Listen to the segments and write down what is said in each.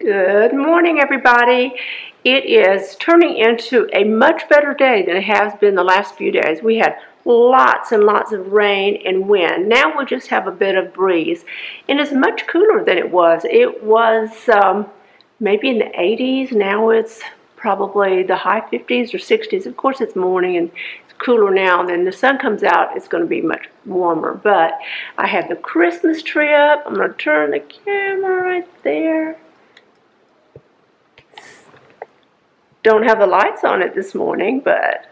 Good morning, everybody. It is turning into a much better day than it has been the last few days. We had lots and lots of rain and wind. Now we just have a bit of breeze, and it's much cooler than it was. It was maybe in the 80s. Now it's probably the high 50s or 60s. Of course, it's morning and it's cooler now. And then the sun comes out, it's going to be much warmer. But I have the Christmas tree up. I'm going to turn the camera right there. Don't have the lights on it this morning, but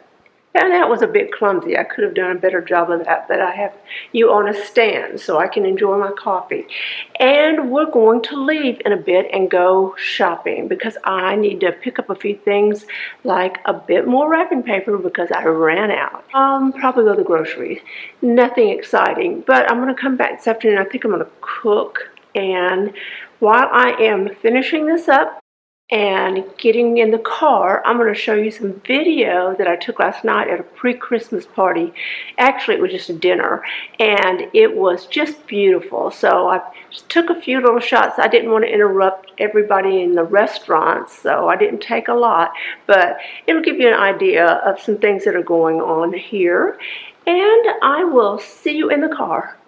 yeah, that was a bit clumsy. I could have done a better job of that, but I have you on a stand so I can enjoy my coffee. And we're going to leave in a bit and go shopping because I need to pick up a few things like a bit more wrapping paper because I ran out. Probably go to the groceries. Nothing exciting, but I'm going to come back this afternoon. I think I'm going to cook, and while I am finishing this up and getting in the car, I'm going to show you some video that I took last night at a pre-Christmas party. Actually, it was just a dinner, and it was just beautiful. So I just took a few little shots. I didn't want to interrupt everybody in the restaurant, so I didn't take a lot, but it'll give you an idea of some things that are going on here, and I will see you in the car.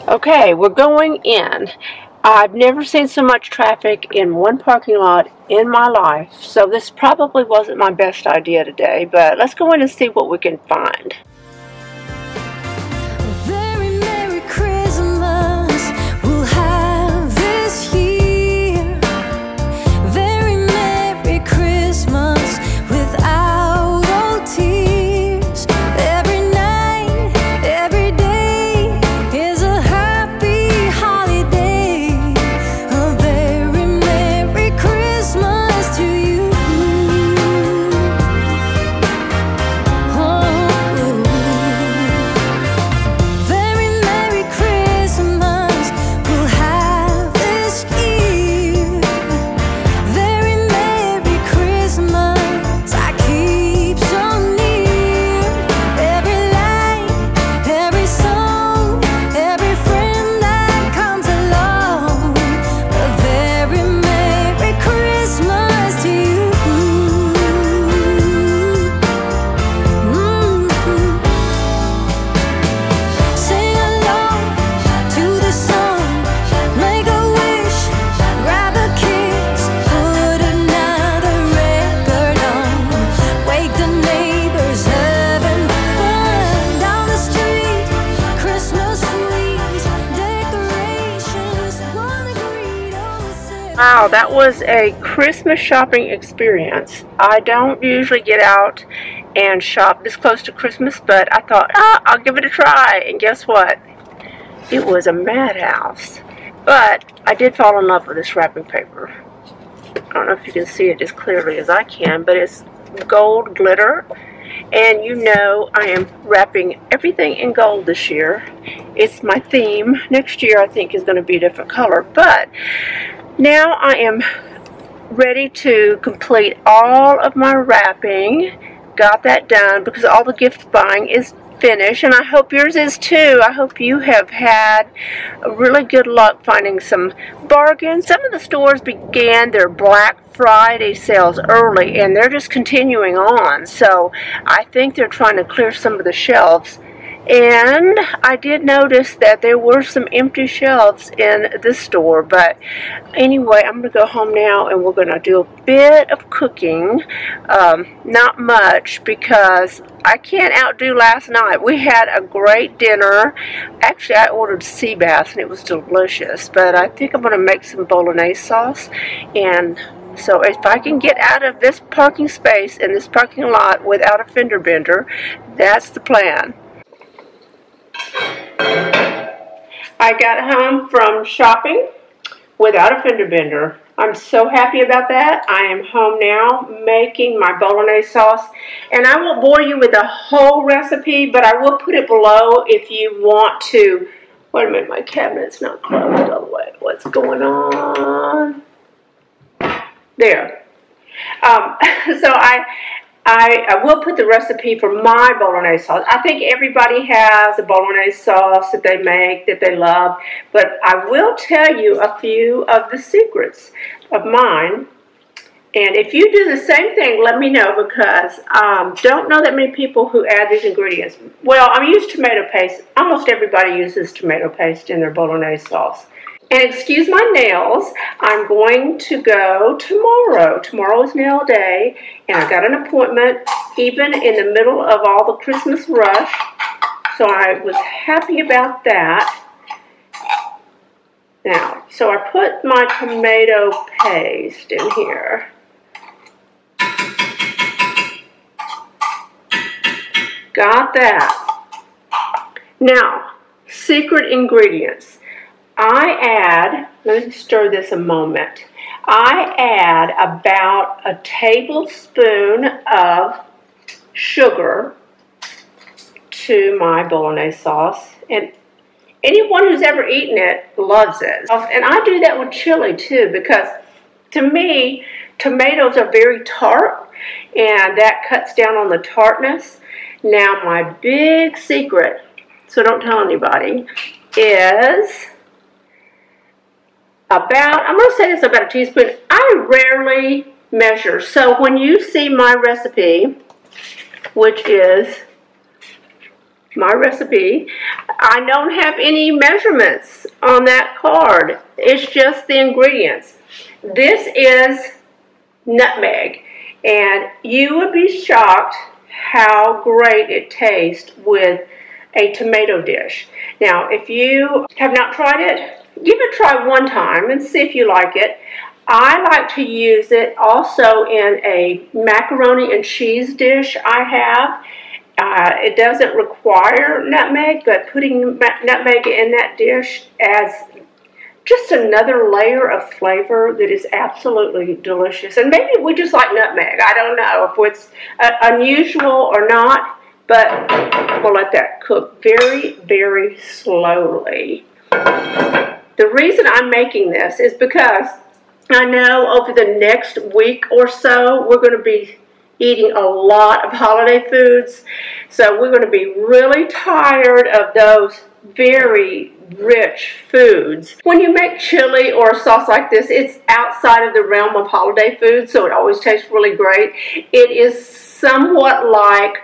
Okay, we're going in. I've never seen so much traffic in one parking lot in my life, so this probably wasn't my best idea today, but let's go in and see what we can find. Wow, that was a Christmas shopping experience. I don't usually get out and shop this close to Christmas, but I thought, I'll give it a try. And guess what? It was a madhouse. But I did fall in love with this wrapping paper. I don't know if you can see it as clearly as I can, but it's gold glitter. And you know I am wrapping everything in gold this year. It's my theme. Next year I think is going to be a different color. But now I am ready to complete all of my wrapping. Got that done because all the gift buying is finish, and I hope yours is too. I hope you have had really good luck finding some bargains. Some of the stores began their Black Friday sales early, and they're just continuing on. So I think they're trying to clear some of the shelves. And I did notice that there were some empty shelves in this store, but anyway, I'm going to go home now and we're going to do a bit of cooking. Not much, because I can't outdo last night. We had a great dinner. Actually, I ordered sea bass and it was delicious, but I think I'm going to make some bolognese sauce. And so if I can get out of this parking space in this parking lot without a fender bender, that's the plan. I got home from shopping without a fender bender. I'm so happy about that. I am home now making my bolognese sauce, and I won't bore you with the whole recipe, but I will put it below if you want to. Wait a minute, my cabinet's not closed all the way. What's going on? There. So I will put the recipe for my bolognese sauce. I think everybody has a bolognese sauce that they make, that they love, but I will tell you a few of the secrets of mine. And if you do the same thing, let me know, because I don't know that many people who add these ingredients. Well, I use tomato paste. Almost everybody uses tomato paste in their bolognese sauce. And excuse my nails, I'm going to go tomorrow. Tomorrow is nail day, and I got an appointment even in the middle of all the Christmas rush. So I was happy about that. Now, so I put my tomato paste in here. Got that. Now, secret ingredients. I add, let me stir this a moment. I add about a tablespoon of sugar to my bolognese sauce, and anyone who's ever eaten it loves it. And I do that with chili too, because to me, tomatoes are very tart, and that cuts down on the tartness. Now, my big secret, so don't tell anybody, is about, I'm going to say this, about a teaspoon. I rarely measure. So when you see my recipe, which is my recipe, I don't have any measurements on that card. It's just the ingredients. This is nutmeg, and you would be shocked how great it tastes with a tomato dish. Now, if you have not tried it, give it a try one time and see if you like it. I like to use it also in a macaroni and cheese dish I have. It doesn't require nutmeg, but putting nutmeg in that dish adds just another layer of flavor that is absolutely delicious. And maybe we just like nutmeg. I don't know if it's unusual or not, but we'll let that cook very, very slowly. The reason I'm making this is because I know over the next week or so we're going to be eating a lot of holiday foods. So we're going to be really tired of those very rich foods. When you make chili or a sauce like this, it's outside of the realm of holiday food, so it always tastes really great. It is somewhat like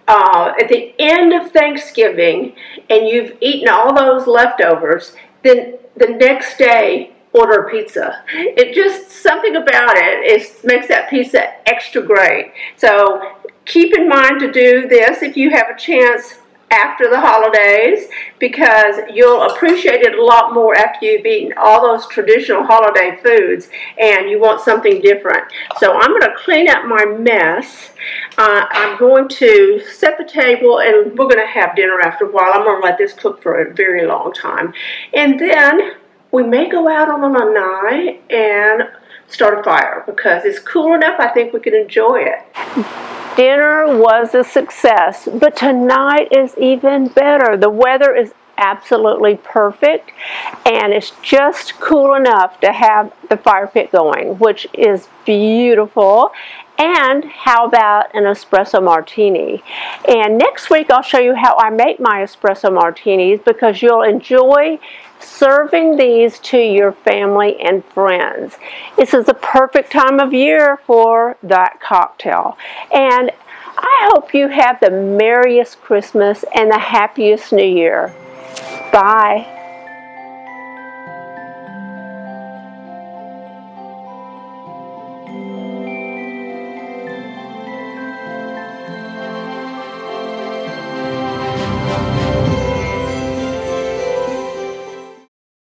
at the end of Thanksgiving and you've eaten all those leftovers, then the next day order a pizza. It just, something about it makes that pizza extra great. So keep in mind to do this if you have a chance after the holidays, because you'll appreciate it a lot more after you've eaten all those traditional holiday foods and you want something different. So I'm going to clean up my mess. I'm going to set the table, and we're going to have dinner after a while. I'm going to let this cook for a very long time. And then we may go out on a night and start a fire, because it's cool enough. I think we can enjoy it. Dinner was a success, but tonight is even better. The weather is absolutely perfect, and it's just cool enough to have the fire pit going, which is beautiful. And how about an espresso martini? And next week I'll show you how I make my espresso martinis, because you'll enjoy serving these to your family and friends. This is the perfect time of year for that cocktail. And I hope you have the merriest Christmas and the happiest New Year. Bye.